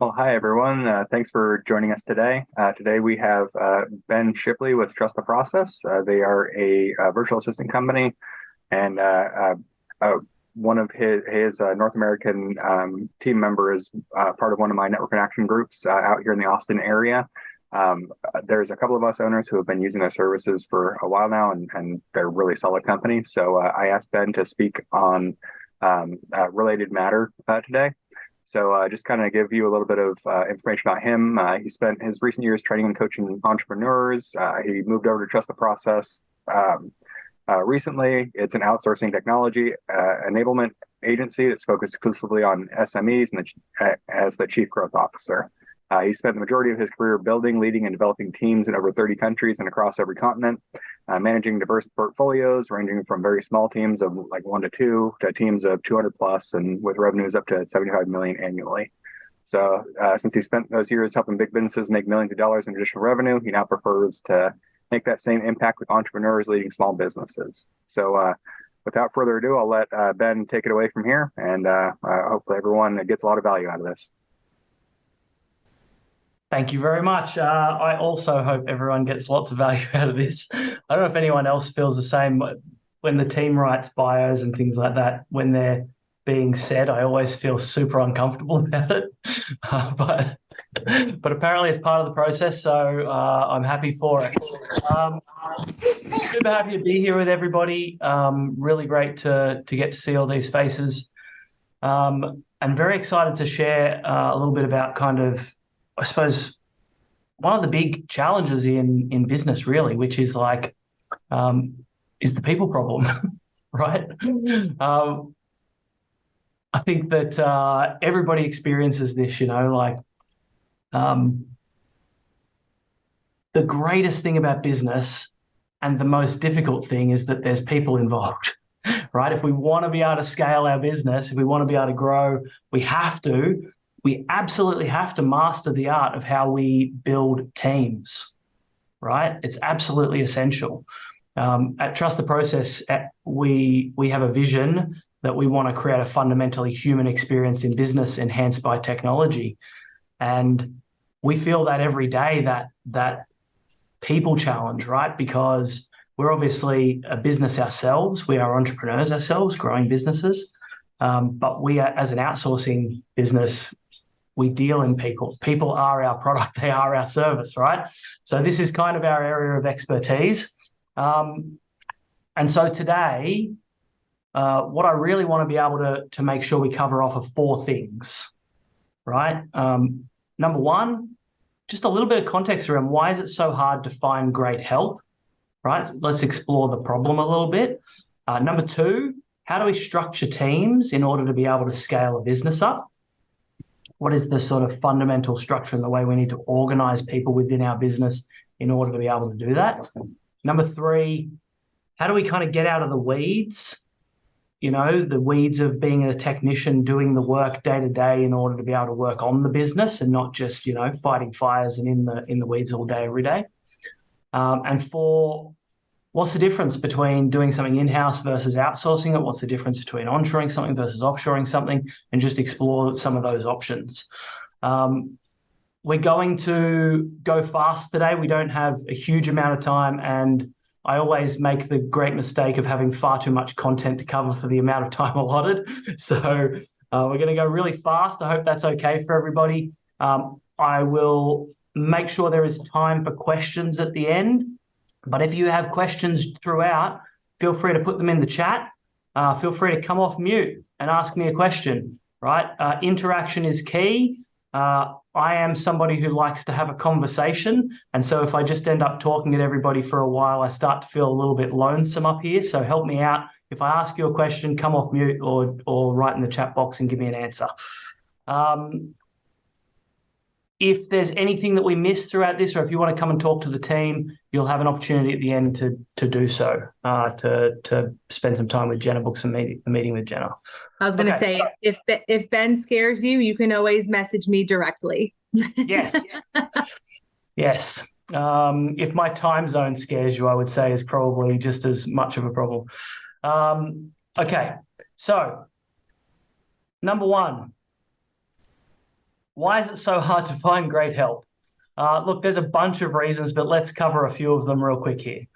Well, hi everyone. Thanks for joining us today. Today we have Ben Shipley with Trust the Process. They are a virtual assistant company, and one of his North American team member is part of one of my network and action groups out here in the Austin area. There's a couple of us owners who have been using their services for a while now, and they're really solid company. So I asked Ben to speak on a related matter today. So just kind of give you a little bit of information about him. He spent his recent years training and coaching entrepreneurs. He moved over to Trust the Process recently. It's an outsourcing technology enablement agency that's focused exclusively on SMEs and as the chief growth officer. He spent the majority of his career building, leading, and developing teams in over 30 countries and across every continent, managing diverse portfolios ranging from very small teams of like 1 to 2 to teams of 200 plus, and with revenues up to 75 million annually. So since he spent those years helping big businesses make millions of dollars in additional revenue, he now prefers to make that same impact with entrepreneurs leading small businesses. So without further ado, I'll let Ben take it away from here, and hopefully everyone gets a lot of value out of this. Thank you very much. I also hope everyone gets lots of value out of this. I don't know if anyone else feels the same. When the team writes bios and things like that, when they're being said, I always feel super uncomfortable about it. But apparently it's part of the process, so I'm happy for it. Super happy to be here with everybody. Really great to get to see all these faces. And very excited to share a little bit about kind of, I suppose, one of the big challenges in business, really, which is like, is the people problem, right? I think that everybody experiences this, like the greatest thing about business and the most difficult thing is that there's people involved, right? If we want to be able to scale our business, if we want to be able to grow, we absolutely have to master the art of how we build teams, right? It's absolutely essential. At Trust the Process, we have a vision that we want to create a fundamentally human experience in business enhanced by technology. And we feel that every day, that people challenge, right? Because we're obviously a business ourselves. We are entrepreneurs ourselves, growing businesses. But we are, as an outsourcing business, we deal in people. People are our product. They are our service, right? So this is kind of our area of expertise. And so today, what I really want to be able to make sure we cover off are 4 things, right? Number one, just a little bit of context around why is it so hard to find great help, right? Let's explore the problem a little bit. Number 2, how do we structure teams in order to be able to scale a business up? What is the sort of fundamental structure and the way we need to organize people within our business in order to be able to do that? Number 3, how do we kind of get out of the weeds? The weeds of being a technician, doing the work day to day in order to be able to work on the business and not just, fighting fires and in the weeds all day, every day. And 4, what's the difference between doing something in-house versus outsourcing it? What's the difference between onshoring something versus offshoring something? And just explore some of those options. We're going to go fast today. We don't have a huge amount of time, and I always make the great mistake of having far too much content to cover for the amount of time allotted. So we're going to go really fast. I hope that's okay for everybody. I will make sure there is time for questions at the end. But if you have questions throughout, feel free to put them in the chat. Feel free to come off mute and ask me a question, right? Interaction is key. I am somebody who likes to have a conversation. And so if I just end up talking at everybody for a while, I start to feel a little bit lonesome up here. So help me out. If I ask you a question, come off mute or write in the chat box and give me an answer. If there's anything that we missed throughout this, or if you want to come and talk to the team, you'll have an opportunity at the end to do so, to spend some time with Jenna, book a meeting with Jenna. I was going to say, if Ben scares you, you can always message me directly. Yes. Yes. If my time zone scares you, I would say is probably just as much of a problem. Okay. So, number 1. Why is it so hard to find great help? Look, there's a bunch of reasons, but let's cover a few of them real quick here.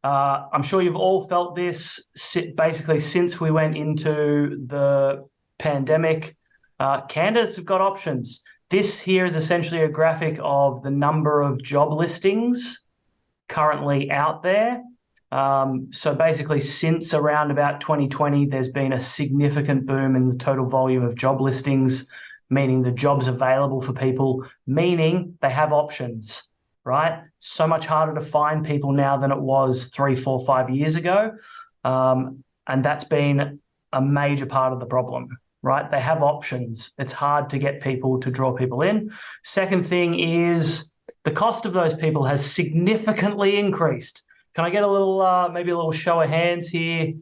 I'm sure you've all felt this basically since we went into the pandemic. Candidates have got options. This here is essentially a graphic of the number of job listings currently out there. So basically, since around about 2020, there's been a significant boom in the total volume of job listings, meaning the jobs available for people, meaning they have options, right? So much harder to find people now than it was 3, 4, 5 years ago. And that's been a major part of the problem, right? They have options. It's hard to get people to draw people in. Second thing is the cost of those people has significantly increased. Can I get a little, maybe a little show of hands here?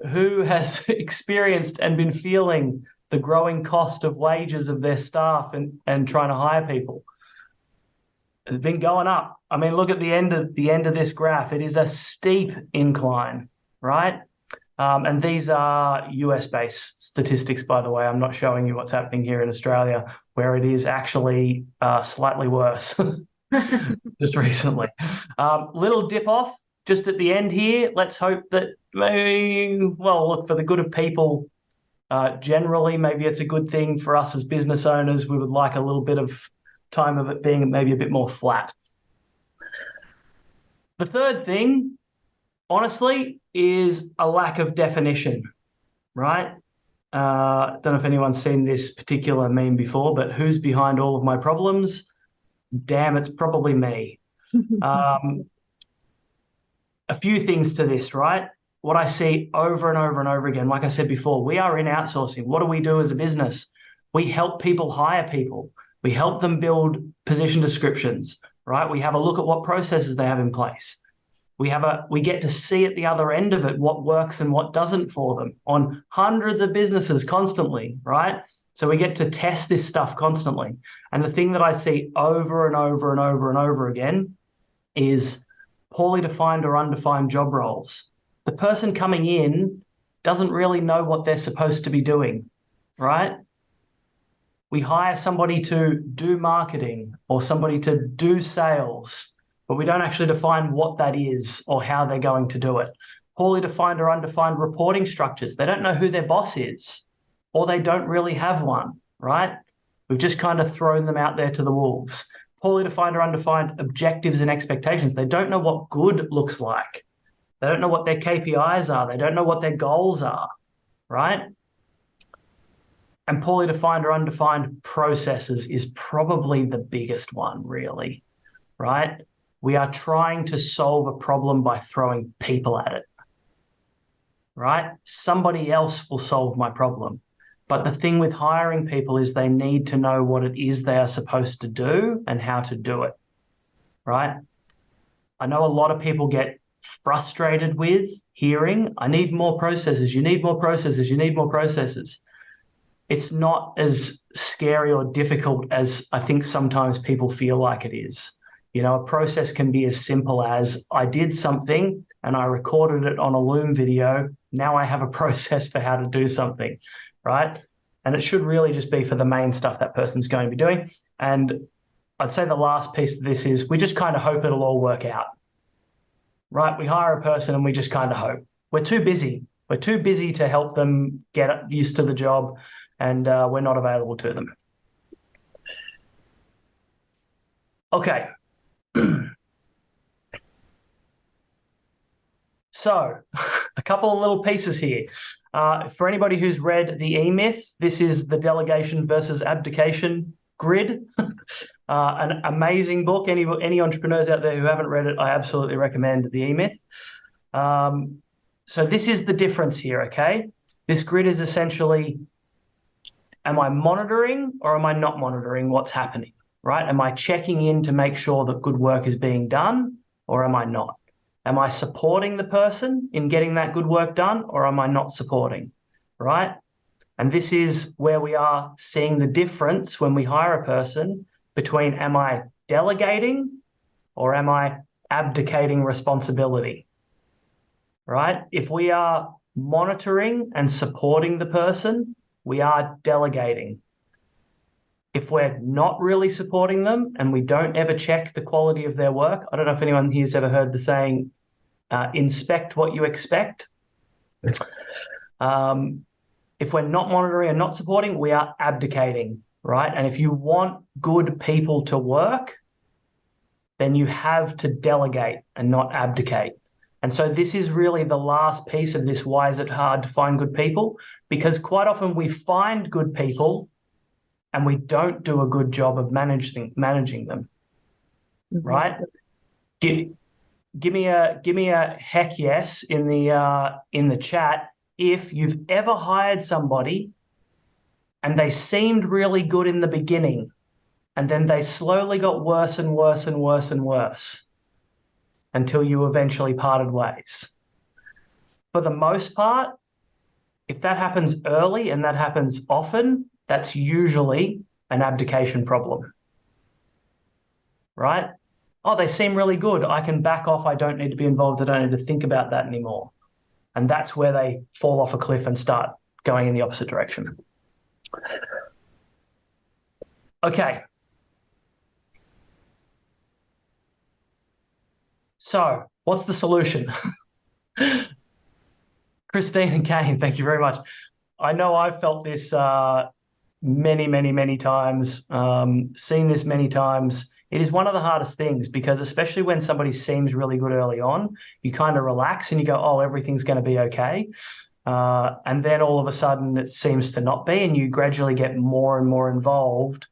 Who has experienced and been feeling the growing cost of wages of their staff and trying to hire people? It's been going up. I mean, look at the end of this graph. It is a steep incline, right? And these are US-based statistics, by the way. I'm not showing you what's happening here in Australia, where it is actually slightly worse just recently. Little dip off just at the end here. Let's hope that maybe, well, look, for the good of people, generally, maybe it's a good thing for us as business owners. We would like a little bit of time of it being maybe a bit more flat. The third thing, honestly, is a lack of definition, right? Don't know if anyone's seen this particular meme before, but who's behind all of my problems? Damn, it's probably me. A few things to this, right? What I see over and over and over again, like I said before, we are in outsourcing. What do we do as a business? We help people hire people. We help them build position descriptions, right? We have a look at what processes they have in place. We get to see at the other end of it what works and what doesn't for them on hundreds of businesses constantly, right? So we get to test this stuff constantly. And the thing that I see over and over and over and over again is poorly defined or undefined job roles. The person coming in doesn't really know what they're supposed to be doing, right? We hire somebody to do marketing or somebody to do sales, but we don't actually define what that is or how they're going to do it. Poorly defined or undefined reporting structures. They don't know who their boss is, or they don't really have one, right? We've just kind of thrown them out there to the wolves. Poorly defined or undefined objectives and expectations. They don't know what good looks like. They don't know what their KPIs are. They don't know what their goals are, right? And poorly defined or undefined processes is probably the biggest one, really, right? We are trying to solve a problem by throwing people at it, right? Somebody else will solve my problem. But the thing with hiring people is they need to know what it is they are supposed to do and how to do it, right? I know a lot of people get frustrated with hearing, I need more processes, you need more processes, you need more processes. It's not as scary or difficult as I think sometimes people feel like it is. You know, a process can be as simple as I did something and I recorded it on a Loom video. Now I have a process for how to do something, right? And it should really just be for the main stuff that person's going to be doing. And I'd say the last piece of this is we just kind of hope it'll all work out, right? We hire a person and we just kind of hope. We're too busy. We're too busy to help them get used to the job, and we're not available to them. Okay. So a couple of little pieces here. For anybody who's read The E-Myth, this is the delegation versus abdication grid. An amazing book. Any entrepreneurs out there who haven't read it, I absolutely recommend The E-Myth. So this is the difference here, okay? This grid is essentially, am I monitoring or am I not monitoring what's happening, right? Am I checking in to make sure that good work is being done, or am I not? Am I supporting the person in getting that good work done, or am I not supporting, right? And this is where we are seeing the difference when we hire a person between am I delegating or am I abdicating responsibility, right? If we are monitoring and supporting the person, we are delegating. If we're not really supporting them and we don't ever check the quality of their work, I don't know if anyone here has ever heard the saying, inspect what you expect. If we're not monitoring and not supporting, we are abdicating, right? And if you want good people to work, then you have to delegate and not abdicate. And so this is really the last piece of this. Why is it hard to find good people? Because quite often we find good people and we don't do a good job of managing them, right? Give me a heck yes in the chat if you've ever hired somebody and they seemed really good in the beginning, and then they slowly got worse and worse and worse and worse until you eventually parted ways. For the most part, if that happens early and that happens often, that's usually an abdication problem, right? Oh, they seem really good. I can back off. I don't need to be involved. I don't need to think about that anymore. And that's where they fall off a cliff and start going in the opposite direction. Okay. So what's the solution? Christine and Kane, thank you very much. I know I've felt this many, many, many times, seen this many times. It is one of the hardest things because especially when somebody seems really good early on, you kind of relax and you go, oh, everything's going to be okay. And then all of a sudden it seems to not be, and you gradually get more and more involved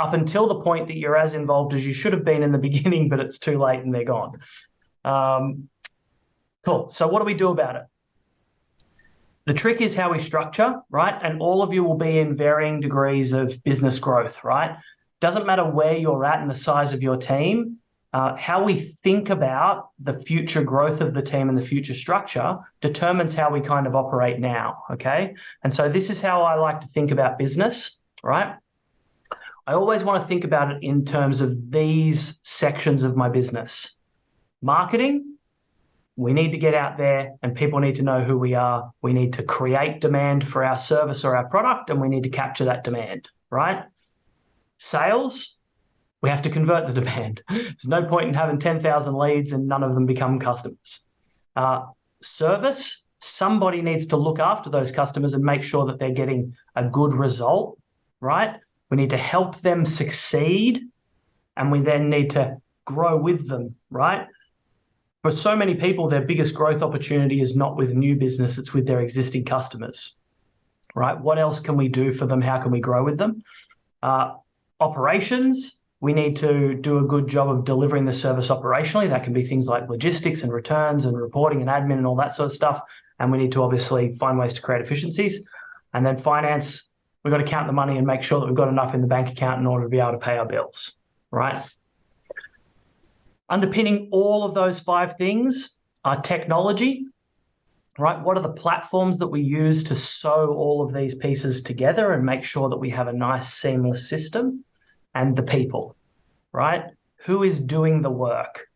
up until the point that you're as involved as you should have been in the beginning, but it's too late and they're gone. Cool. So what do we do about it? The trick is how we structure, right? And all of you will be in varying degrees of business growth, right? Doesn't matter where you're at and the size of your team, how we think about the future growth of the team and the future structure determines how we kind of operate now, okay? And so this is how I like to think about business, right? I always want to think about it in terms of these sections of my business. Marketing, we need to get out there and people need to know who we are. We need to create demand for our service or our product, and we need to capture that demand, right? Sales, we have to convert the demand. There's no point in having 10,000 leads and none of them become customers. Service, somebody needs to look after those customers and make sure that they're getting a good result, right? We need to help them succeed, and we then need to grow with them, right? For so many people, their biggest growth opportunity is not with new business, it's with their existing customers, right? What else can we do for them? How can we grow with them? Operations, we need to do a good job of delivering the service operationally. That can be things like logistics and returns and reporting and admin and all that sort of stuff. And we need to obviously find ways to create efficiencies. And then finance, we've got to count the money and make sure that we've got enough in the bank account in order to be able to pay our bills, right? Underpinning all of those 5 things are technology, right? What are the platforms that we use to sew all of these pieces together and make sure that we have a nice seamless system? And the people, right? Who is doing the work?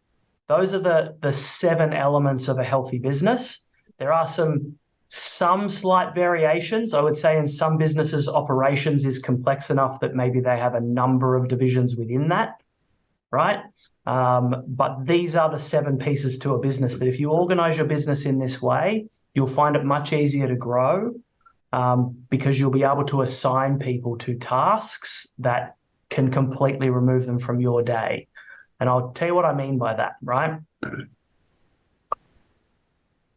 Those are the 7 elements of a healthy business. There are some slight variations. I would say in some businesses, operations is complex enough that maybe they have a number of divisions within that, right? But these are the 7 pieces to a business that if you organize your business in this way, you'll find it much easier to grow because you'll be able to assign people to tasks that can completely remove them from your day. And I'll tell you what I mean by that, right?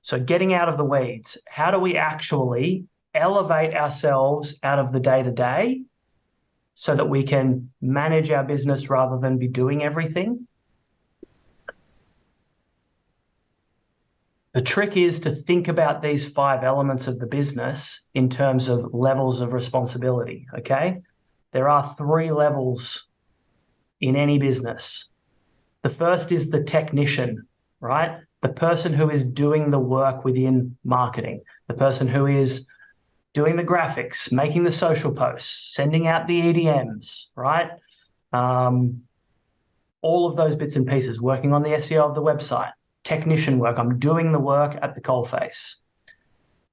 So getting out of the weeds, how do we actually elevate ourselves out of the day-to-day so that we can manage our business rather than be doing everything? The trick is to think about these 5 elements of the business in terms of levels of responsibility, okay? There are 3 levels in any business. The first is the technician, right? The person who is doing the work within marketing, the person who is doing the graphics, making the social posts, sending out the EDMs, right? All of those bits and pieces, working on the SEO of the website, technician work. I'm doing the work at the coalface.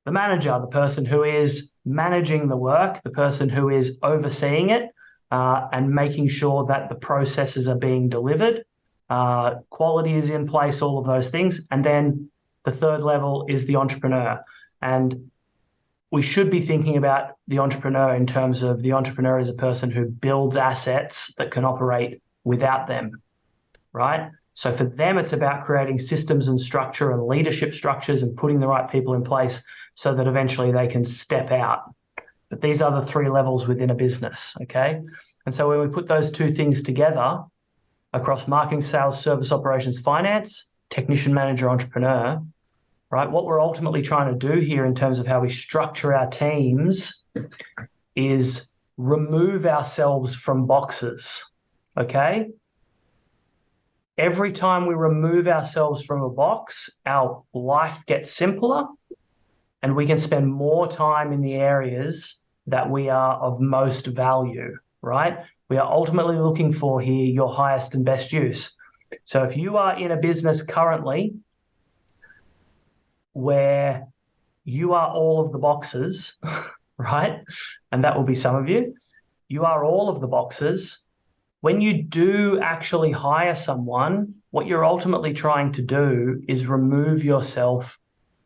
The manager, the person who is managing the work, the person who is overseeing it, and making sure that the processes are being delivered, quality is in place, all of those things. And then the third level is the entrepreneur. And we should be thinking about the entrepreneur in terms of the entrepreneur as a person who builds assets that can operate without them, right? So for them, it's about creating systems and structure and leadership structures and putting the right people in place so that eventually they can step out. But these are the three levels within a business, okay? And so when we put those two things together across marketing, sales, service, operations, finance, technician, manager, entrepreneur, right? What we're ultimately trying to do here in terms of how we structure our teams is remove ourselves from boxes, okay? Every time we remove ourselves from a box, our life gets simpler and we can spend more time in the areas that we are of most value, right? We are ultimately looking for here your highest and best use. So if you are in a business currently where you are all of the boxes, right? And that will be some of you. You are all of the boxes. When you do actually hire someone, what you're ultimately trying to do is remove yourself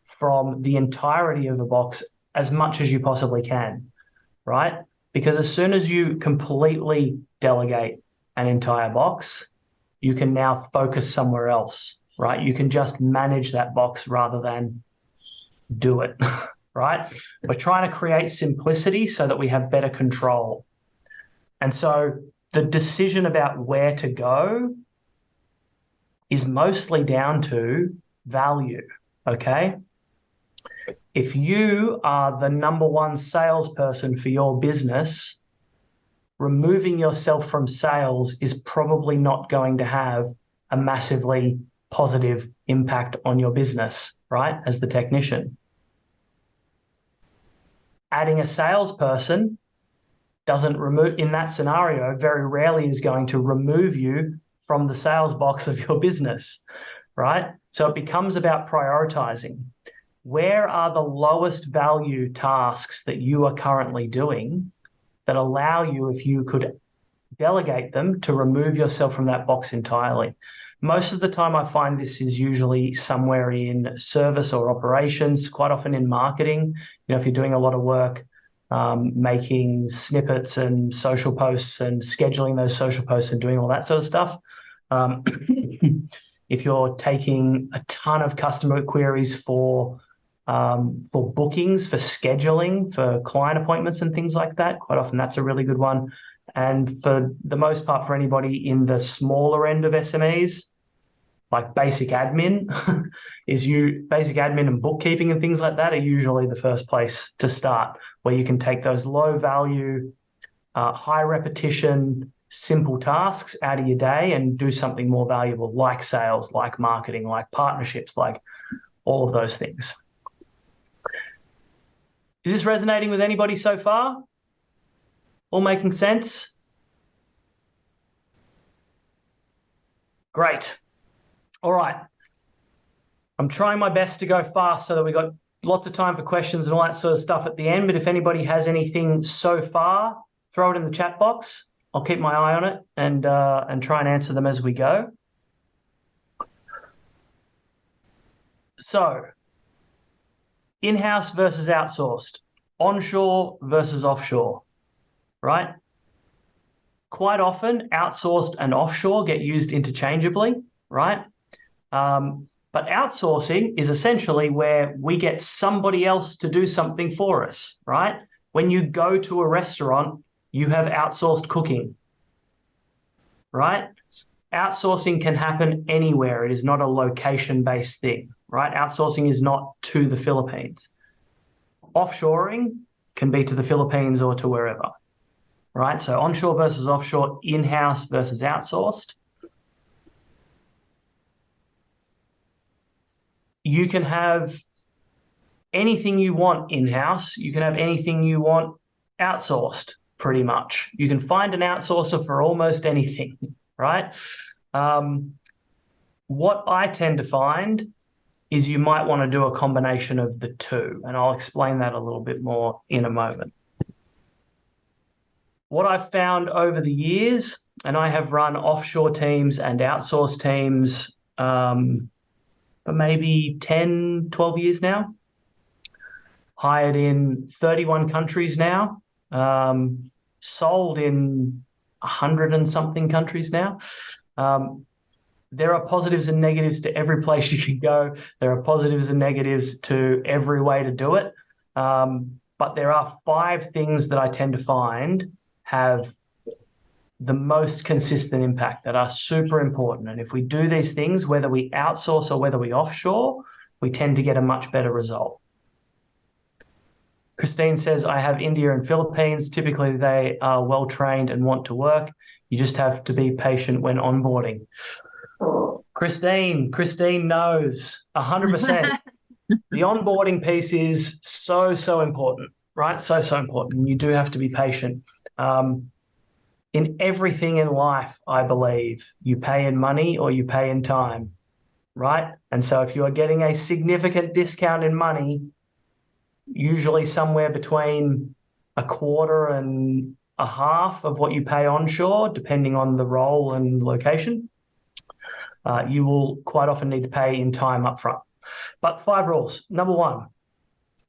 from the entirety of the box as much as you possibly can, right? Because as soon as you completely delegate an entire box, you can now focus somewhere else, right? You can just manage that box rather than do it, right? We're trying to create simplicity so that we have better control. And so the decision about where to go is mostly down to value, okay? If you are the number one salesperson for your business, removing yourself from sales is probably not going to have a massively positive impact on your business, right, as the technician. Adding a salesperson doesn't remove, in that scenario, very rarely is going to remove you from the sales box of your business, right? So it becomes about prioritizing. Where are the lowest value tasks that you are currently doing that allow you, if you could delegate them, to remove yourself from that box entirely? Most of the time I find this is usually somewhere in service or operations, quite often in marketing. You know, if you're doing a lot of work, making snippets and social posts and scheduling those social posts and doing all that sort of stuff. If you're taking a ton of customer queries for bookings, for scheduling, for client appointments and things like that, quite often that's a really good one. And for the most part, for anybody in the smaller end of SMEs, like basic admin, basic admin and bookkeeping and things like that are usually the first place to start, where you can take those low value, high repetition, simple tasks out of your day and do something more valuable, like sales, like marketing, like partnerships, like all of those things. Is this resonating with anybody so far? All making sense? Great. All right. I'm trying my best to go fast so that we've got lots of time for questions and all that sort of stuff at the end. But if anybody has anything so far, throw it in the chat box. I'll keep my eye on it and try and answer them as we go. So, in-house versus outsourced, onshore versus offshore, right? Quite often, outsourced and offshore get used interchangeably, right? But outsourcing is essentially where we get somebody else to do something for us, right? When you go to a restaurant, you have outsourced cooking, right? Outsourcing can happen anywhere. It is not a location-based thing, right? Outsourcing is not to the Philippines. Offshoring can be to the Philippines or to wherever, right? So onshore versus offshore, in-house versus outsourced. You can have anything you want in-house. You can have anything you want outsourced, pretty much. You can find an outsourcer for almost anything, right? What I tend to find is you might want to do a combination of the two, and I'll explain that a little bit more in a moment. what I've found over the years, and I have run offshore teams and outsourced teams for maybe 10, 12 years now, hired in 31 countries now, sold in 100 and something countries now. There are positives and negatives to every place you can go. There are positives and negatives to every way to do it. But there are 5 things that I tend to find have the most consistent impact, that are super important. And if we do these things, whether we outsource or whether we offshore, we tend to get a much better result. Christine says, I have India and Philippines. Typically, they are well-trained and want to work. You just have to be patient when onboarding. Christine knows 100%. The onboarding piece is so important, right? So important. And you do have to be patient. In everything in life, I believe, you pay in money or you pay in time, right? And so if you are getting a significant discount in money, usually somewhere between a quarter and a half of what you pay onshore, depending on the role and location, you will quite often need to pay in time upfront. But 5 rules. Number 1,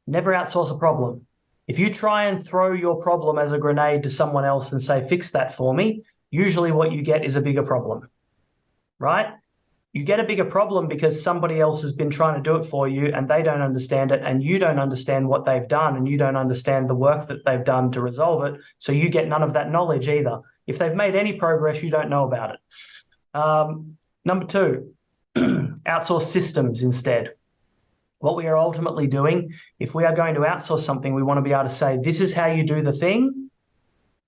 never outsource a problem. If you try and throw your problem as a grenade to someone else and say, fix that for me, usually what you get is a bigger problem, right? You get a bigger problem because somebody else has been trying to do it for you and they don't understand it, and you don't understand what they've done, and you don't understand the work that they've done to resolve it. So you get none of that knowledge either. If they've made any progress, you don't know about it. Number 2, outsource systems instead. What we are ultimately doing, if we are going to outsource something, we want to be able to say, this is how you do the thing,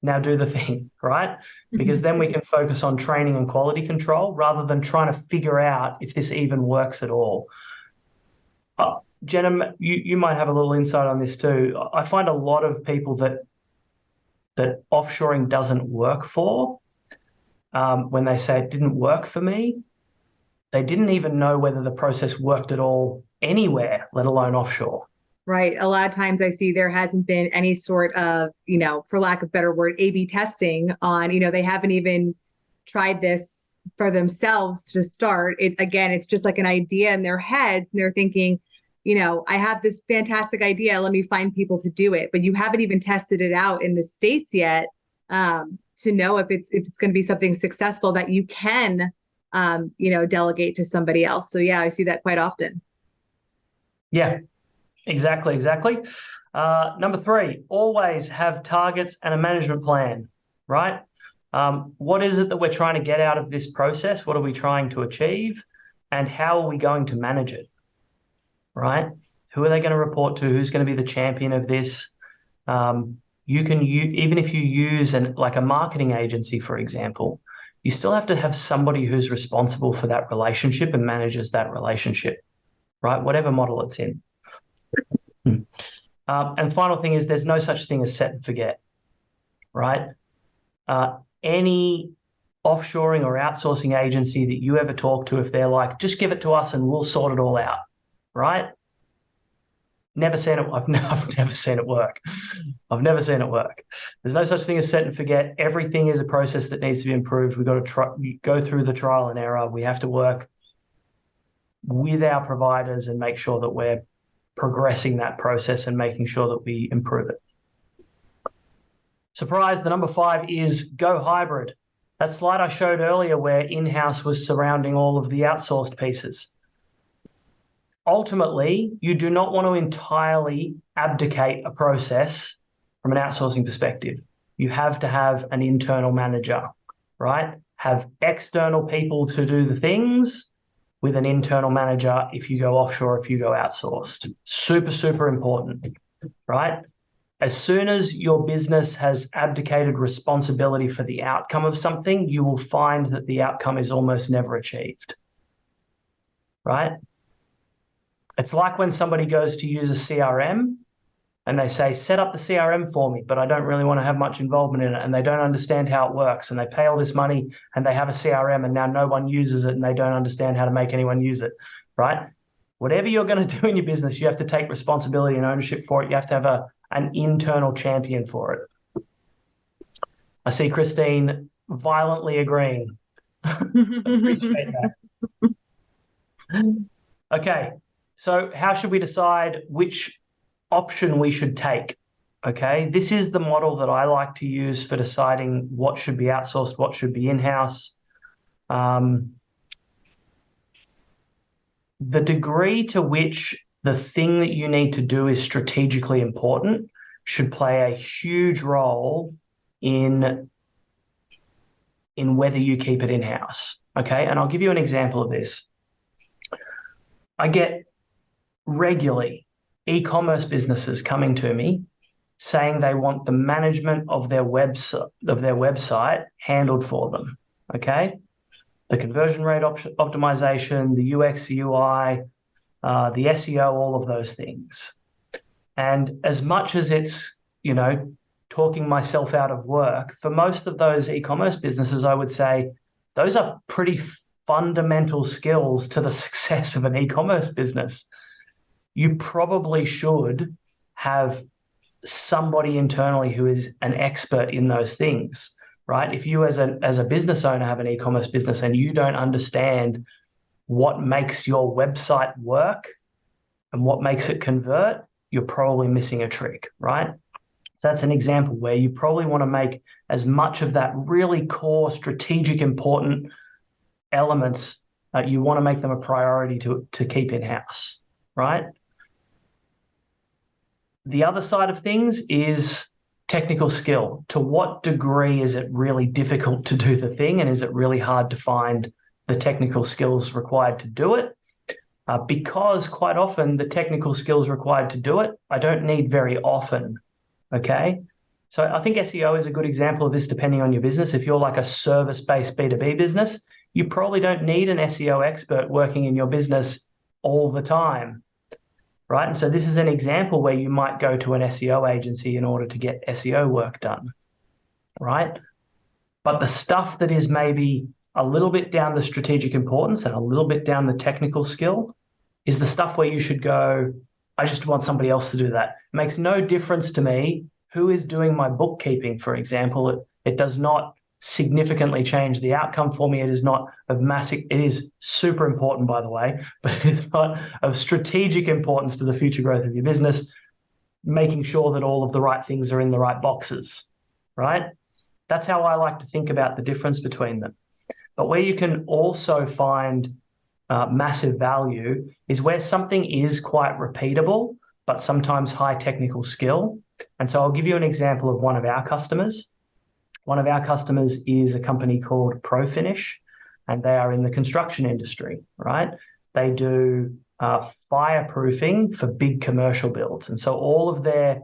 now do the thing, right? Because then we can focus on training and quality control rather than trying to figure out if this even works at all. Jenna, you might have a little insight on this too. I find a lot of people that offshoring doesn't work for, when they say it didn't work for me, they didn't even know whether the process worked at all anywhere, let alone offshore. Right. A lot of times I see there hasn't been any sort of, for lack of a better word, A/B testing on, they haven't even tried this for themselves to start. It's just like an idea in their heads, and they're thinking, I have this fantastic idea. Let me find people to do it. But you haven't even tested it out in the States yet to know if it's going to be something successful that you can, delegate to somebody else. So yeah, I see that quite often. Yeah, exactly. Number 3, always have targets and a management plan, right? What is it that we're trying to get out of this process? What are we trying to achieve? And how are we going to manage it, right? Who are they going to report to? Who's going to be the champion of this? Even if you use like a marketing agency, for example, you still have to have somebody who's responsible for that relationship and manages that relationship, right? Whatever model it's in. And final thing is, there's no such thing as set and forget, right? Any offshoring or outsourcing agency that you ever talk to, if they're like, just give it to us and we'll sort it all out, right? Never seen it. I've never seen it work. I've never seen it work. There's no such thing as set and forget. Everything is a process that needs to be improved. We've got to go through the trial and error. We have to work with our providers and make sure that we're progressing that process and making sure that we improve it. Surprise, the number 5 is go hybrid. That slide I showed earlier where in-house was surrounding all of the outsourced pieces. Ultimately, you do not want to entirely abdicate a process from an outsourcing perspective. You have to have an internal manager, right? Have external people to do the things with an internal manager if you go offshore, if you go outsourced. Super important, right? As soon as your business has abdicated responsibility for the outcome of something, you will find that the outcome is almost never achieved, right? It's like when somebody goes to use a CRM and they say, set up the CRM for me, but I don't really want to have much involvement in it, and they don't understand how it works, and they pay all this money and they have a CRM and now no one uses it and they don't understand how to make anyone use it, right? Whatever you're going to do in your business, you have to take responsibility and ownership for it. You have to have an internal champion for it. I see Christine violently agreeing. Appreciate that. Okay, so how should we decide which option we should take? Okay, this is the model that I like to use for deciding what should be outsourced, what should be in-house. The degree to which the thing that you need to do is strategically important should play a huge role in whether you keep it in-house. Okay, and I'll give you an example of this. I get regularly e-commerce businesses coming to me saying they want the management of their website handled for them. Okay, the conversion rate optimization, the UX, the UI, the SEO, all of those things. And as much as it's, talking myself out of work, for most of those e-commerce businesses, I would say those are pretty fundamental skills to the success of an e-commerce business. You probably should have somebody internally who is an expert in those things, right? If you as a business owner have an e-commerce business and you don't understand what makes your website work and what makes it convert, you're probably missing a trick, right? So that's an example where you probably want to make as much of that really core, strategic, important elements, you want to make them a priority to keep in-house, right? The other side of things is technical skill. To what degree is it really difficult to do the thing, and is it really hard to find the technical skills required to do it? Because quite often the technical skills required to do it, I don't need very often, okay? So I think SEO is a good example of this depending on your business. If you're like a service-based B2B business, you probably don't need an SEO expert working in your business all the time, right? And so this is an example where you might go to an SEO agency in order to get SEO work done, right? But the stuff that is maybe a little bit down the strategic importance and a little bit down the technical skill is the stuff where you should go, I just want somebody else to do that. It makes no difference to me who is doing my bookkeeping, for example. It does not significantly change the outcome for me. It is not of massive, it is super important, by the way, but it is not of strategic importance to the future growth of your business, making sure that all of the right things are in the right boxes, right? That's how I like to think about the difference between them. But where you can also find massive value is where something is quite repeatable, but sometimes high technical skill. And so I'll give you an example of one of our customers. One of our customers is a company called ProFinish, and they are in the construction industry, right? They do fireproofing for big commercial builds. And so all of their,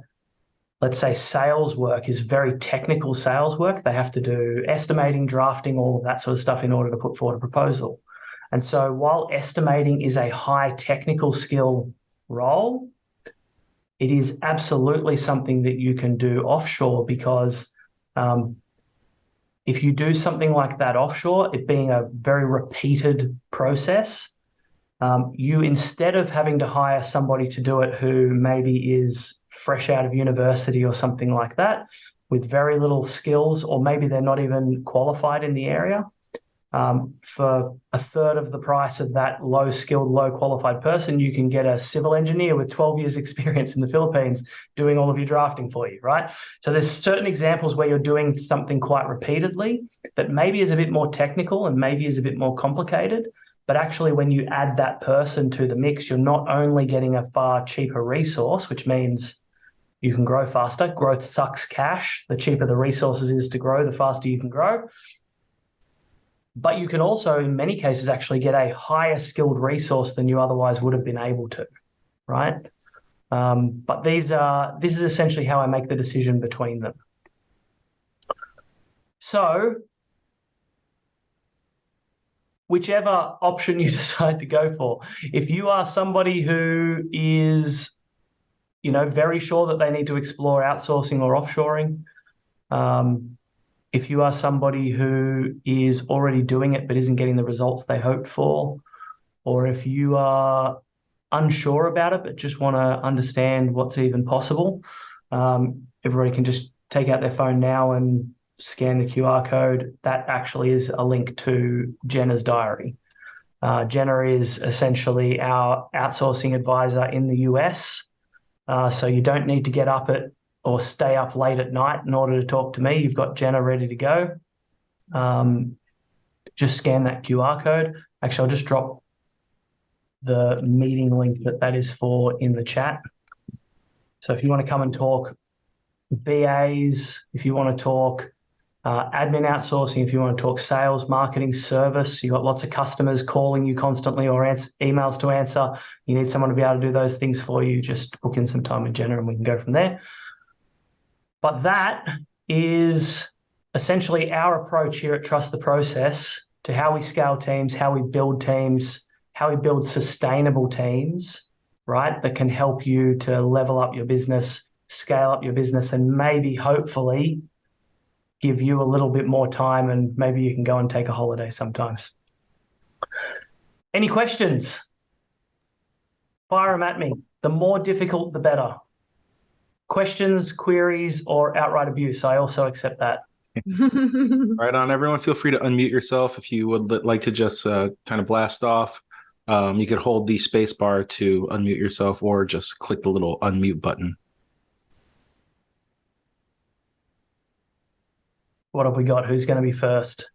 let's say, sales work is very technical sales work. They have to do estimating, drafting, all of that sort of stuff in order to put forward a proposal. And so while estimating is a high technical skill role, it is absolutely something that you can do offshore, because if you do something like that offshore, it being a very repeated process, you, instead of having to hire somebody to do it who maybe is fresh out of university or something like that with very little skills, or maybe they're not even qualified in the area, for a third of the price of that low-skilled, low-qualified person, you can get a civil engineer with 12 years experience in the Philippines doing all of your drafting for you, right? So there's certain examples where you're doing something quite repeatedly that maybe is a bit more technical and maybe is a bit more complicated, but actually when you add that person to the mix, you're not only getting a far cheaper resource, which means you can grow faster. Growth sucks cash. The cheaper the resources is to grow, the faster you can grow. But you can also, in many cases, actually get a higher skilled resource than you otherwise would have been able to, right? But this is essentially how I make the decision between them. So whichever option you decide to go for, if you are somebody who is, very sure that they need to explore outsourcing or offshoring, if you are somebody who is already doing it but isn't getting the results they hoped for, or if you are unsure about it but just want to understand what's even possible, everybody can just take out their phone now and scan the QR code. That actually is a link to Jenna's diary. Jenna is essentially our outsourcing advisor in the US. So you don't need to get up or stay up late at night in order to talk to me. You've got Jenna ready to go. Just scan that QR code. Actually, I'll just drop the meeting link that is for in the chat. So if you want to come and talk VAs, if you want to talk admin outsourcing, if you want to talk sales, marketing, service, you've got lots of customers calling you constantly or emails to answer, you need someone to be able to do those things for you, just book in some time with Jenna and we can go from there. But that is essentially our approach here at Trust the Process to how we scale teams, how we build teams, how we build sustainable teams, right, that can help you to level up your business, scale up your business, and maybe, hopefully, give you a little bit more time and maybe you can go and take a holiday sometimes. Any questions? Fire them at me. The more difficult, the better. Questions, queries, or outright abuse. I also accept that. Right on. Everyone, feel free to unmute yourself if you would like to just kind of blast off. You could hold the space bar to unmute yourself or just click the little unmute button. What have we got? Who's going to be first?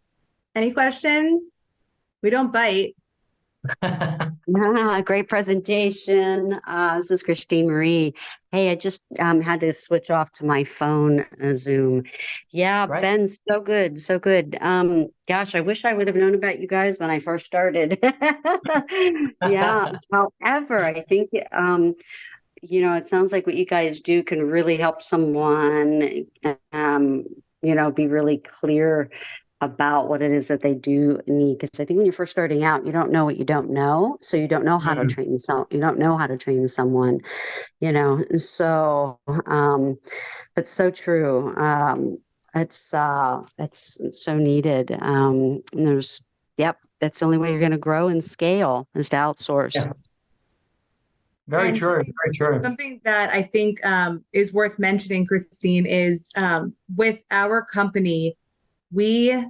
Any questions? We don't bite. Great presentation. This is Christine Marie. Hey, I just had to switch off to my phone Zoom. Yeah, right. Ben, so good, so good. Gosh, I wish I would have known about you guys when I first started. Yeah. However, I think it sounds like what you guys do can really help someone be really clear about what it is that they do need. Because I think when you're first starting out, you don't know what you don't know. So you don't know how to train you don't know how to train someone, so, but so true. It's so needed. And that's the only way you're going to grow and scale is to outsource. Yeah. Very true. Very true. Something that I think is worth mentioning, Christine, is with our company, we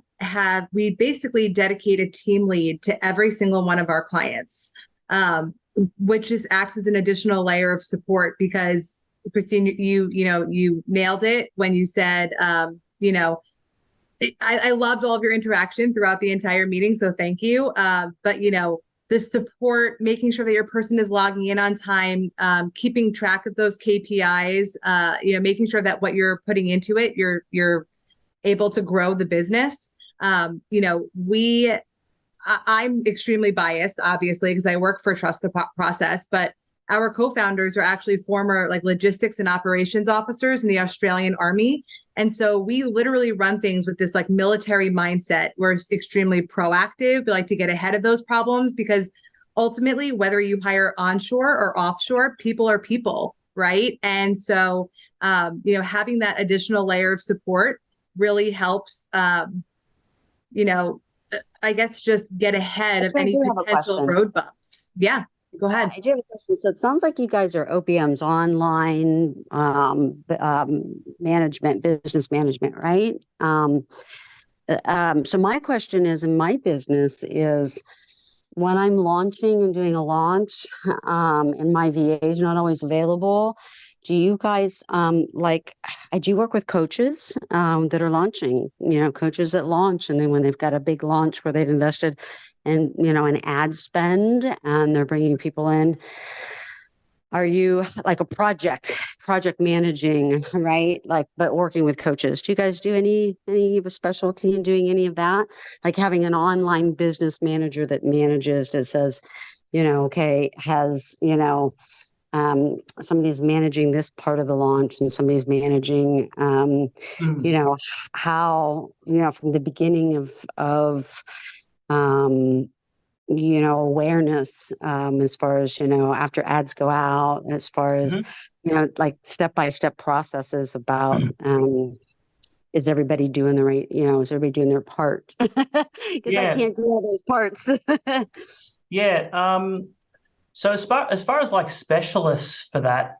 basically dedicate a team lead to every single one of our clients, which just acts as an additional layer of support because, Christine, you nailed it when you said, I loved all of your interaction throughout the entire meeting, so thank you. But, the support, making sure that your person is logging in on time, keeping track of those KPIs, making sure that what you're putting into it, you're able to grow the business. I'm extremely biased, obviously, because I work for Trust the Process, but our co-founders are actually former logistics and operations officers in the Australian Army. And so we literally run things with this military mindset. We're extremely proactive. We like to get ahead of those problems because ultimately, whether you hire onshore or offshore, people are people, right? And so, having that additional layer of support really helps, I guess just get ahead of any potential road bumps. Yeah, go ahead. I do have a question. So it sounds like you guys are OBMs, online management, business management, right? So my question is, in my business is, when I'm launching and doing a launch, and my VA is not always available, do you guys, I do work with coaches that are launching, coaches that launch. And then when they've got a big launch where they've invested in, an ad spend and they're bringing people in, are you like a project managing, right? But working with coaches. Do you guys do any specialty in doing any of that? Like having an online business manager that manages, that says, somebody's managing this part of the launch and somebody's managing, how, from the beginning of awareness, as far as, after ads go out, as far as, step-by-step processes about, is everybody doing the right, is everybody doing their part? Because I can't do all those parts. So as far as specialists for that,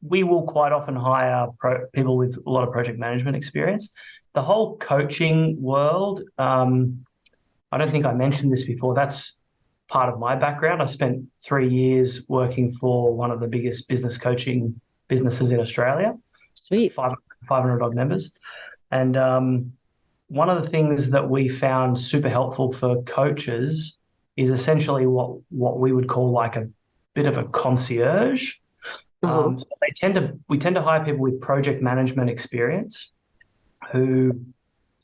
we will quite often hire people with a lot of project management experience. the whole coaching world, I don't think I mentioned this before. That's part of my background. I spent 3 years working for one of the biggest business coaching businesses in Australia. Sweet. 500 odd members. And one of the things that we found super helpful for coaches is essentially what we would call like a bit of a concierge. So we tend to hire people with project management experience who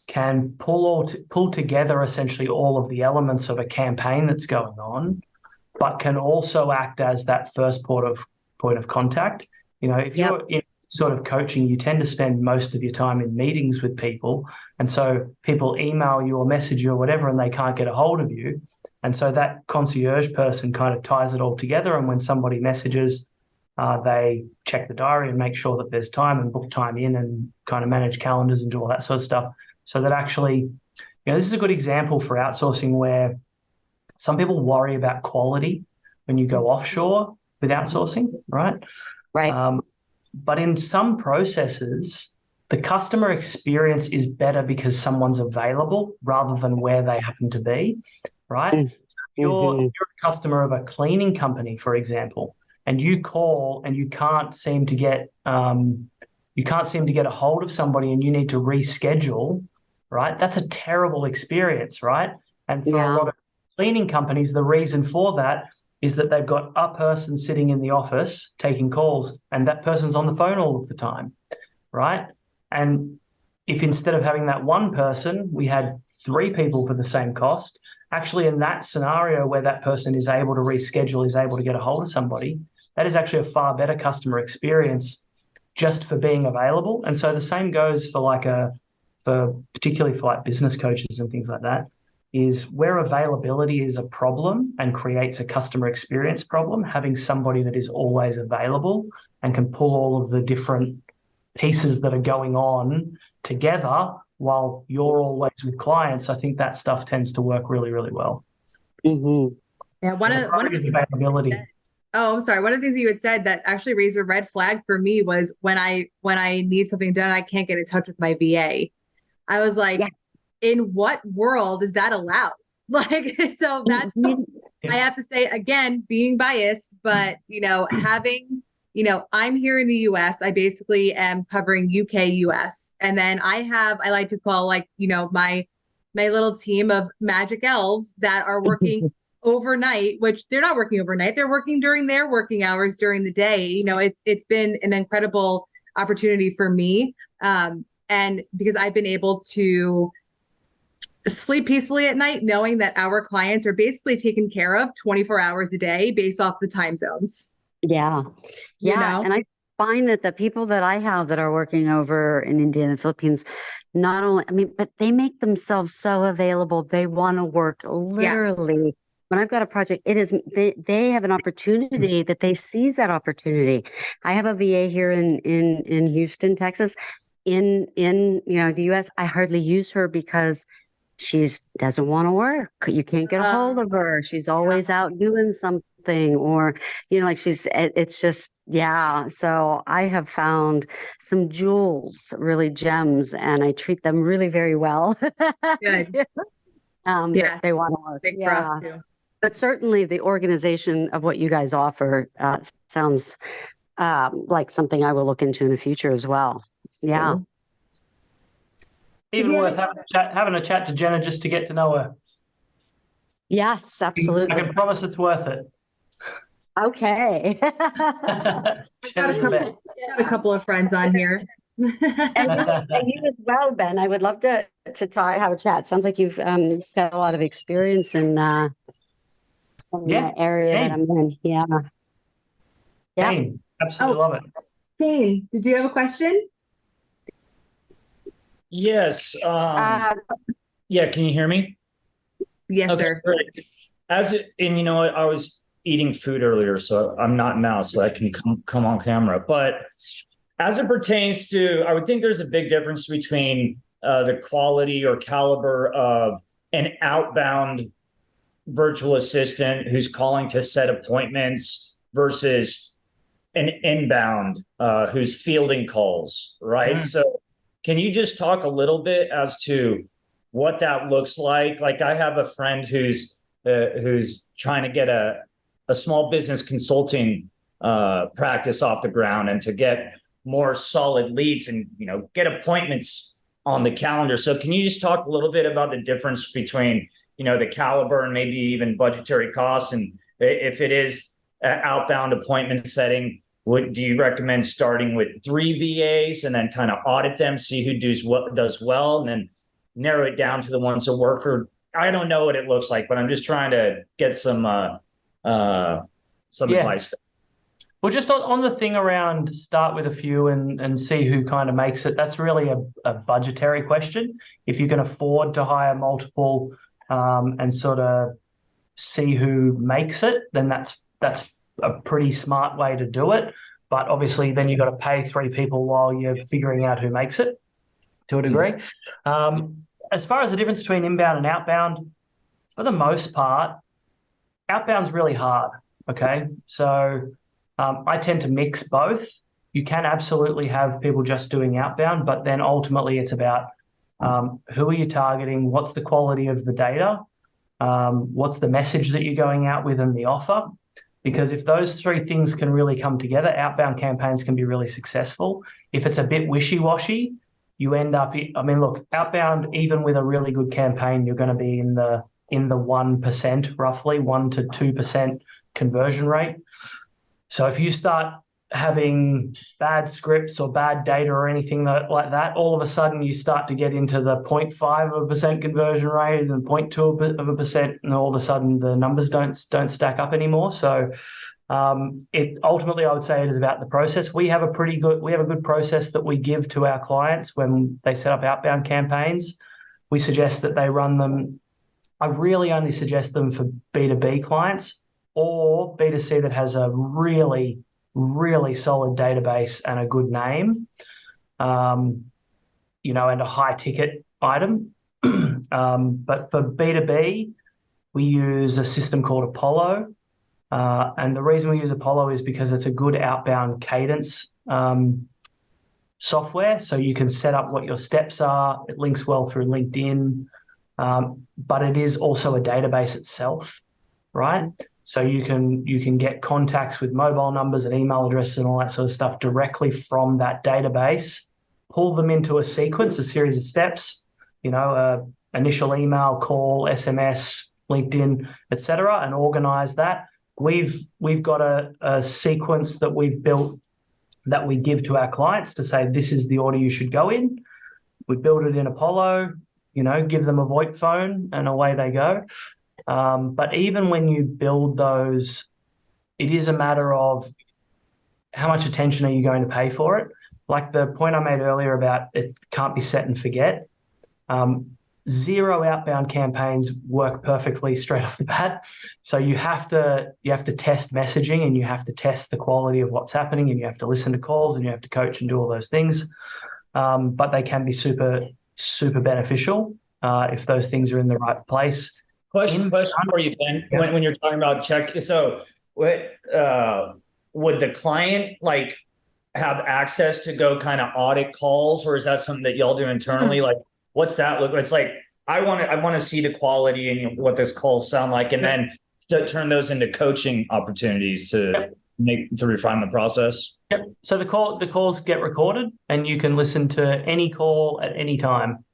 can pull together essentially all of the elements of a campaign that's going on, but can also act as that first point of contact. If you're in sort of coaching, you tend to spend most of your time in meetings with people, and so people email you or message you or whatever, and they can't get a hold of you. And so that concierge person kind of ties it all together, and when somebody messages, they check the diary and make sure that there's time and book time in and kind of manage calendars and do all that sort of stuff. So that actually, this is a good example for outsourcing where some people worry about quality when you go offshore with outsourcing, right? Right. But in some processes, the customer experience is better because someone's available rather than where they happen to be, right? Mm-hmm. You're a customer of a cleaning company, for example, and you call and you can't seem to get a hold of somebody and you need to reschedule, right? That's a terrible experience, right? And for a lot of cleaning companies, the reason for that is that they've got a person sitting in the office taking calls and that person's on the phone all of the time, right? And if instead of having that one person, we had 3 people for the same cost, actually in that scenario where that person is able to reschedule, is able to get a hold of somebody, that is actually a far better customer experience just for being available. And so the same goes for particularly for like business coaches and things like that, is where availability is a problem and creates a customer experience problem, having somebody that is always available and can pull all of the different pieces that are going on together while you're always with clients, I think that stuff tends to work really, really well. Mm-hmm. Yeah, one of availability. Oh, I'm sorry. One of the things you had said that actually raised a red flag for me was when I need something done, I can't get in touch with my VA. I was like, in what world is that allowed? So that's, I have to say, again, being biased, but, having, I'm here in the US, I basically am covering UK, US. And then I like to call my little team of magic elves that are working overnight, which they're not working overnight. They're working during their working hours during the day. It's been an incredible opportunity for me. And because I've been able to sleep peacefully at night, knowing that our clients are basically taken care of 24 hours a day based off the time zones. Yeah. And I find that the people that I have that are working over in India and the Philippines, not only, but they make themselves so available. They want to work literally. When I've got a project, it is they have an opportunity that they seize that opportunity. I have a VA here in Houston, Texas. In the US, I hardly use her because she doesn't want to work. You can't get a hold of her. She's always out doing something, or it's just So I have found some jewels, really gems, and I treat them really very well. Good. They want to work. Big for us too. But certainly the organization of what you guys offer sounds like something I will look into in the future as well. Yeah. Even worth having a chat to Jenna just to get to know her. Yes, absolutely. I can promise it's worth it. Okay. Got a couple of friends on here. and you as well, Ben. I would love to have a chat. Sounds like you've got a lot of experience in the area that I'm in. Yeah. Kane, absolutely love it. Kane, did you have a question? Yes. Can you hear me? Yes, sir. Great. You know what? I was eating food earlier, so I'm not now, so I can come on camera. But as it pertains to, I would think there's a big difference between the quality or caliber of an outbound virtual assistant who's calling to set appointments versus an inbound who's fielding calls, right? So can you just talk a little bit as to what that looks like? Like, I have a friend who's trying to get a small business consulting practice off the ground, and to get more solid leads and, you know, get appointments on the calendar. So can you just talk a little bit about the difference between, you know, the caliber and maybe even budgetary costs? And if it is an outbound appointment setting, do you recommend starting with 3 VAs and then kind of audit them, see who does well, and then narrow it down to the ones that work? Or I don't know what it looks like, but I'm just trying to get some advice there. Well, just on the thing around start with a few and see who kind of makes it, that's really a budgetary question. If you can afford to hire multiple and sort of see who makes it, then that's a pretty smart way to do it. But obviously then you've got to pay 3 people while you're figuring out who makes it, to a degree. As far as the difference between inbound and outbound, for the most part, outbound's really hard, okay? So I tend to mix both. You can absolutely have people just doing outbound, but then ultimately it's about who are you targeting, what's the quality of the data, what's the message that you're going out with and the offer. Because if those 3 things can really come together, outbound campaigns can be really successful. If it's a bit wishy-washy, you end up, I mean, look, outbound, even with a really good campaign, you're going to be in the 1%, roughly 1 to 2% conversion rate. So if you start having bad scripts or bad data or anything like that, all of a sudden you start to get into the 0.5% conversion rate and 0.2%, and all of a sudden the numbers don't stack up anymore. So it ultimately, I would say, it is about the process. We have a good process that we give to our clients when they set up outbound campaigns. We suggest that they run them. I really only suggest them for B2B clients or B2C that has a really, really solid database and a good name, you know, and a high ticket item. But for B2B, we use a system called Apollo. And the reason we use Apollo is because it's a good outbound cadence software. So you can set up what your steps are. It links well through LinkedIn, but it is also a database itself, right? So you can get contacts with mobile numbers and email addresses and all that sort of stuff directly from that database, pull them into a sequence, a series of steps, you know, initial email, call, SMS, LinkedIn, etc., and organize that. We've got a sequence that we've built that we give to our clients to say, this is the order you should go in. We build it in Apollo, you know, give them a VoIP phone, and away they go. But even when you build those, it is a matter of how much attention are you going to pay for it? Like the point I made earlier about it can't be set and forget. 0 outbound campaigns work perfectly straight off the bat. So you have to test messaging, and you have to test the quality of what's happening, and you have to listen to calls, and you have to coach and do all those things. But they can be super, super beneficial if those things are in the right place. Question for you, Ben. Yeah. When you're talking about check, so would the client like have access to go kind of audit calls, or is that something that y'all do internally? Like, what's that look? It's like I want to see the quality and what those calls sound like, and then to turn those into coaching opportunities to refine the process. Yep. So the calls get recorded, and you can listen to any call at any time.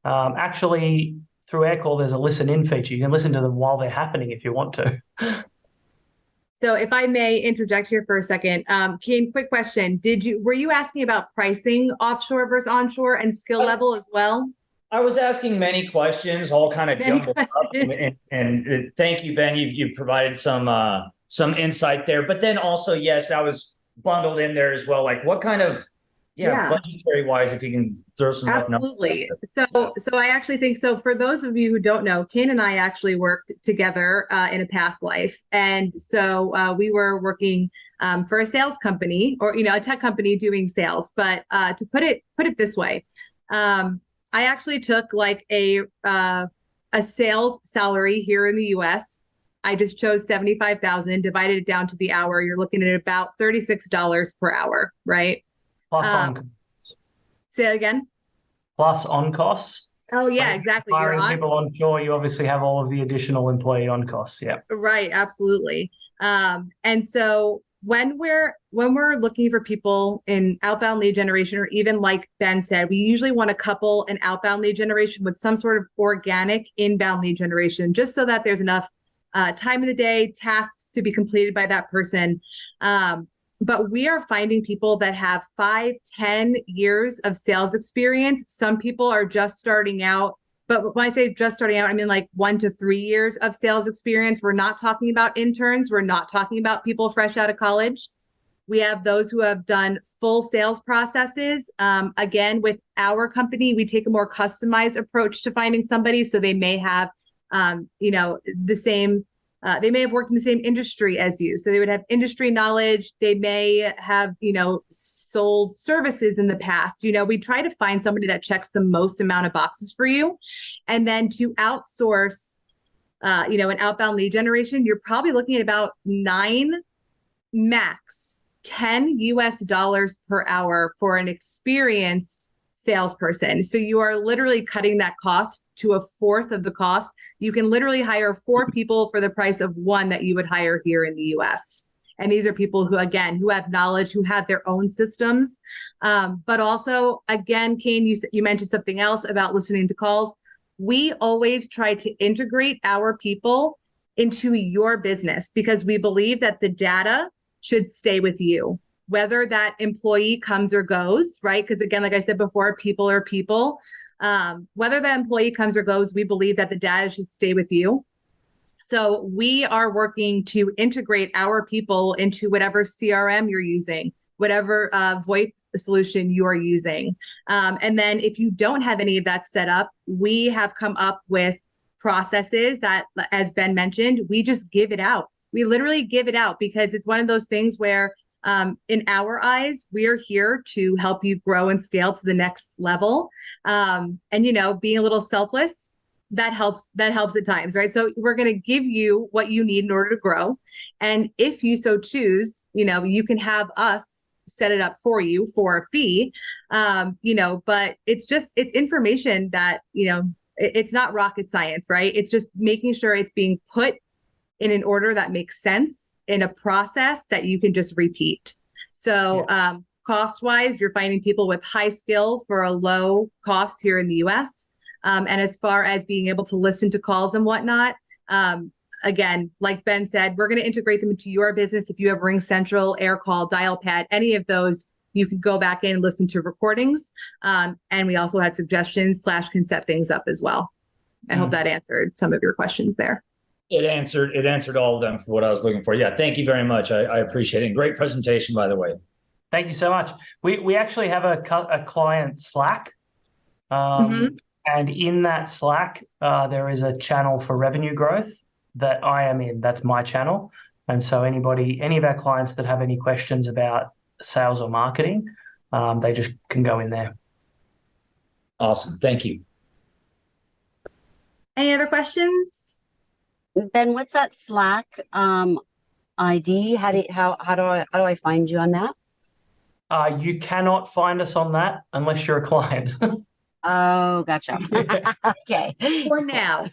Actually, through Aircall, there's a listen in feature. You can listen to them while they're happening if you want to. So if I may interject here for a second, Ken, quick question. Were you asking about pricing offshore versus onshore and skill level as well? I was asking many questions, all kind of jumbled up. And thank you, Ben. You've provided some insight there. But then also, yes, that was bundled in there as well. Like what kind of budgetary wise, if you can throw some rough numbers. Absolutely. So I actually think so. For those of you who don't know, Ken and I actually worked together in a past life, and so we were working for a sales company, or a tech company doing sales. But to put it this way, I actually took like a sales salary here in the U.S. I just chose 75,000, divided it down to the hour. You're looking at about $36 per hour, right? Plus on. Say that again. plus on costs. Oh yeah, But exactly. Hiring You're on. people onshore, you obviously have all of the additional employee on costs. Yeah. Right, absolutely. And so when we're looking for people in outbound lead generation, or even like Ben said, we usually want to couple an outbound lead generation with some sort of organic inbound lead generation, just so that there's enough time of the day, tasks to be completed by that person. But we are finding people that have 5-10 years of sales experience. Some people are just starting out. But when I say just starting out, I mean like 1 to 3 years of sales experience. We're not talking about interns. We're not talking about people fresh out of college. We have those who have done full sales processes. Again, with our company, we take a more customized approach to finding somebody. So they may have, the same. They may have worked in the same industry as you. So they would have industry knowledge. They may have, sold services in the past. We try to find somebody that checks the most amount of boxes for you. And then to outsource, an outbound lead generation, you're probably looking at about 9 max $10 per hour for an experienced salesperson. So you are literally cutting that cost to a fourth of the cost. You can literally hire 4 people for the price of 1 that you would hire here in the US. And these are people who, again, who have knowledge, who have their own systems. But also, again, Kane, you mentioned something else about listening to calls. We always try to integrate our people into your business because we believe that the data should stay with you, whether that employee comes or goes, right? Because again, like I said before, people are people. Whether that employee comes or goes, we believe that the data should stay with you. So we are working to integrate our people into whatever CRM you're using, whatever VoIP solution you are using. And then if you don't have any of that set up, we have come up with processes that, as Ben mentioned, we just give it out. We literally give it out because it's one of those things where in our eyes, we are here to help you grow and scale to the next level. And, being a little selfless, that helps at times, right? So we're going to give you what you need in order to grow. And if you so choose, you can have us set it up for you for a fee, but it's information that, it's not rocket science, right? It's just making sure it's being put in an order that makes sense in a process that you can just repeat. So cost-wise, you're finding people with high skill for a low cost here in the US. And as far as being able to listen to calls and whatnot, again, like Ben said, we're going to integrate them into your business. If you have Ring Central, AirCall, Dialpad, any of those, you can go back in and listen to recordings. And we also had suggestions / can set things up as well. I hope that answered some of your questions there. It answered all of them for what I was looking for. Yeah, thank you very much. I appreciate it. Great presentation, by the way. Thank you so much. We actually have a client Slack. And in that Slack, there is a channel for revenue growth that I am in. That's my channel. And so any of our clients that have any questions about sales or marketing, they just can go in there. Awesome. Thank you. Any other questions? Ben, what's that Slack ID? How do I find you on that? You cannot find us on that unless you're a client. Oh, gotcha. Okay. For now.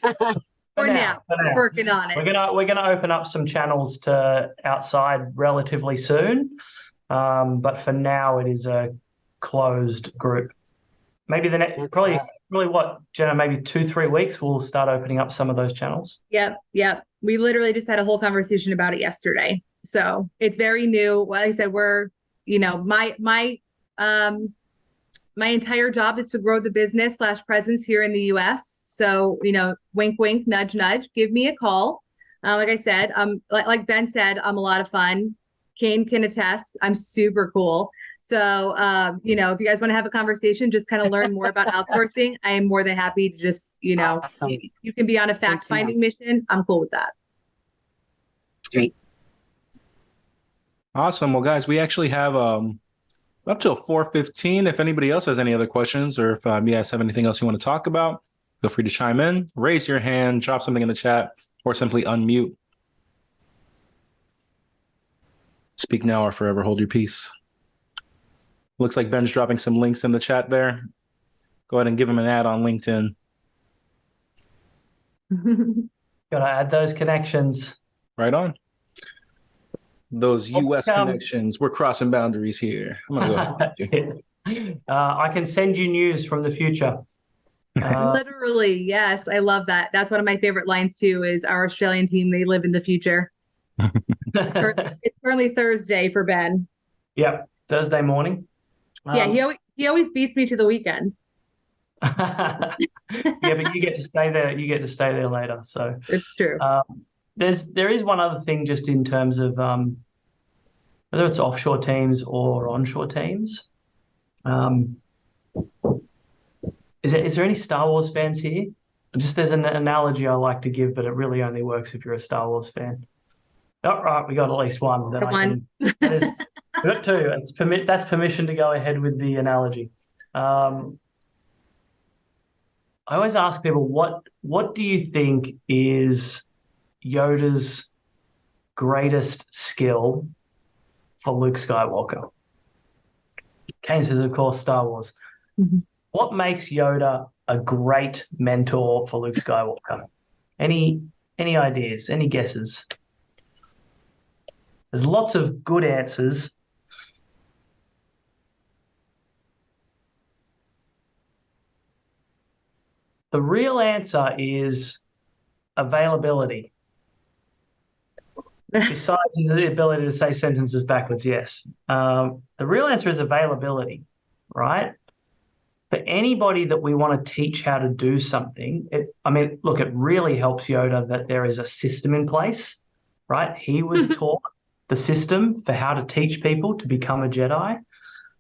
For now. We're working on it. We're gonna open up some channels to outside relatively soon, but for now it is a closed group. Maybe the next probably what, Jenna, maybe 2-3 weeks we'll start opening up some of those channels. Yep. We literally just had a whole conversation about it yesterday. So it's very new. Like I said, we're, my entire job is to grow the business / presence here in the US. So, wink, wink, nudge, nudge, give me a call. Like I said, like Ben said, I'm a lot of fun. Kane can attest. I'm super cool. So, if you guys want to have a conversation, just kind of learn more about outsourcing, I am more than happy to just, Awesome. you can be on a fact-finding mission. I'm cool with that. Great. Awesome. Well, guys, we actually have up till 4:15. If anybody else has any other questions or if you guys have anything else you want to talk about, feel free to chime in, raise your hand, drop something in the chat, or simply unmute. Speak now or forever hold your peace. Looks like Ben's dropping some links in the chat there. Go ahead and give him an ad on LinkedIn. Gotta add those connections. Right on. Those U.S. connections. We're crossing boundaries here. I'm gonna go ahead. That's it. I can send you news from the future. Literally, yes. I love that. That's one of my favorite lines too, is our Australian team, they live in the future. It's currently Thursday for Ben. Yep, Thursday morning. Yeah, he always beats me to the weekend. Yeah, but you get to stay there. You get to stay there later. So it's true. There is one other thing just in terms of whether it's offshore teams or onshore teams. Is there any Star Wars fans here? Just there's an analogy I like to give, but it really only works if you're a Star Wars fan. Oh, right, we got at least one. We got two. That's permission to go ahead with the analogy. I always ask people, what do you think is Yoda's greatest skill for Luke Skywalker? Kane says, of course, Star Wars. Mm-hmm. What makes Yoda a great mentor for Luke Skywalker? Any ideas? Any guesses? There's lots of good answers. The real answer is availability. Besides his ability to say sentences backwards, yes. The real answer is availability, right? For anybody that we want to teach how to do something, it really helps Yoda that there is a system in place, right? He was taught the system for how to teach people to become a Jedi.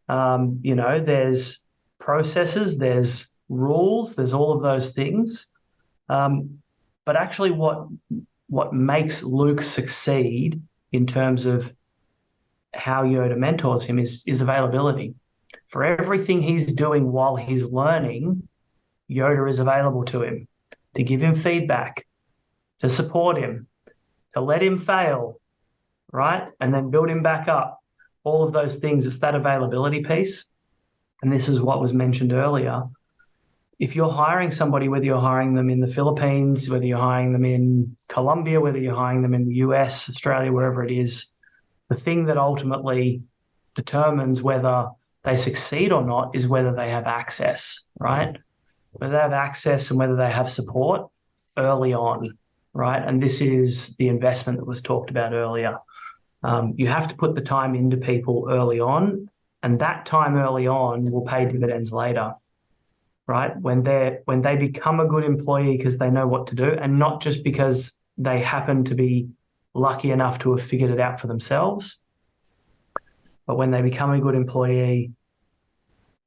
There's processes, there's rules, there's all of those things. But actually what makes Luke succeed in terms of how Yoda mentors him is availability. For everything he's doing while he's learning, Yoda is available to him to give him feedback, to support him, to let him fail, right? And then build him back up. All of those things, it's that availability piece. And this is what was mentioned earlier. If you're hiring somebody, whether you're hiring them in the Philippines, whether you're hiring them in Colombia, whether you're hiring them in the US, Australia, wherever it is, the thing that ultimately determines whether they succeed or not is whether they have access, right? Whether they have access and whether they have support early on, right? And this is the investment that was talked about earlier. You have to put the time into people early on, and that time early on will pay dividends later, right? When they become a good employee because they know what to do, and not just because they happen to be lucky enough to have figured it out for themselves. But when they become a good employee,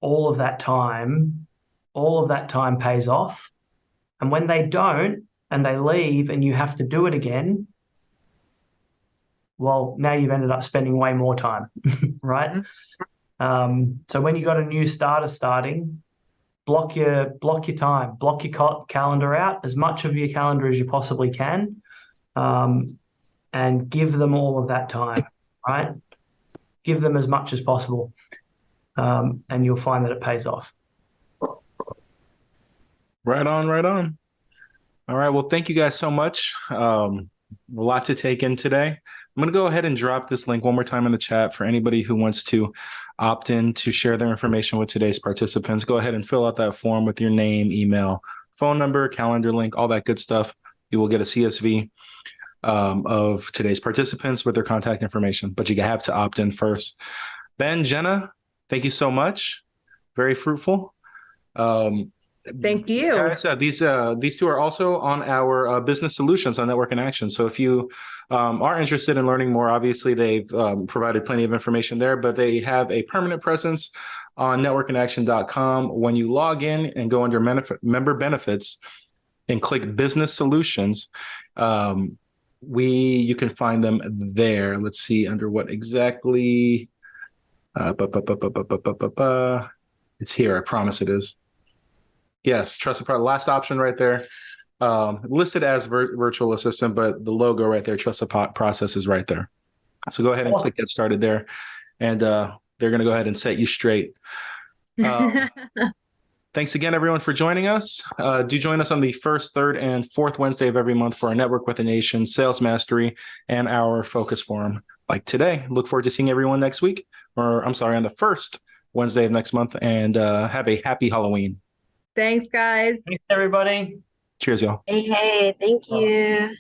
all of that time pays off. And when they don't and they leave and you have to do it again, well, now you've ended up spending way more time, right? So when you got a new starter starting, block your time, block your calendar out, as much of your calendar as you possibly can, and give them all of that time, right? Give them as much as possible, and you'll find that it pays off. Right on, right on. All right, well, thank you guys so much. A lot to take in today. I'm going to go ahead and drop this link one more time in the chat for anybody who wants to opt in to share their information with today's participants. Go ahead and fill out that form with your name, email, phone number, calendar link, all that good stuff. You will get a CSV of today's participants with their contact information, but you have to opt in first. Ben, Jenna, thank you so much. Very fruitful. Thank you. Guys, these two are also on our business solutions on Network in Action. So if you are interested in learning more, obviously they've provided plenty of information there, but they have a permanent presence on networkinaction.com. When you log in and go under member benefits and click business solutions, you can find them there. Let's see under what exactly. It's here. I promise it is. Yes, trusted product. Last option right there. Listed as virtual assistant, but the logo right there, trusted process, is right there. So go ahead and click get started there, and they're going to go ahead and set you straight. Thanks again, everyone, for joining us. Do join us on the first, third, and fourth Wednesday of every month for our Network with a Nation, Sales Mastery, and our Focus Forum. Like today, look forward to seeing everyone next week, on the first Wednesday of next month, and have a happy Halloween. Thanks, guys. Thanks, everybody. Cheers, y'all. Hey, thank you.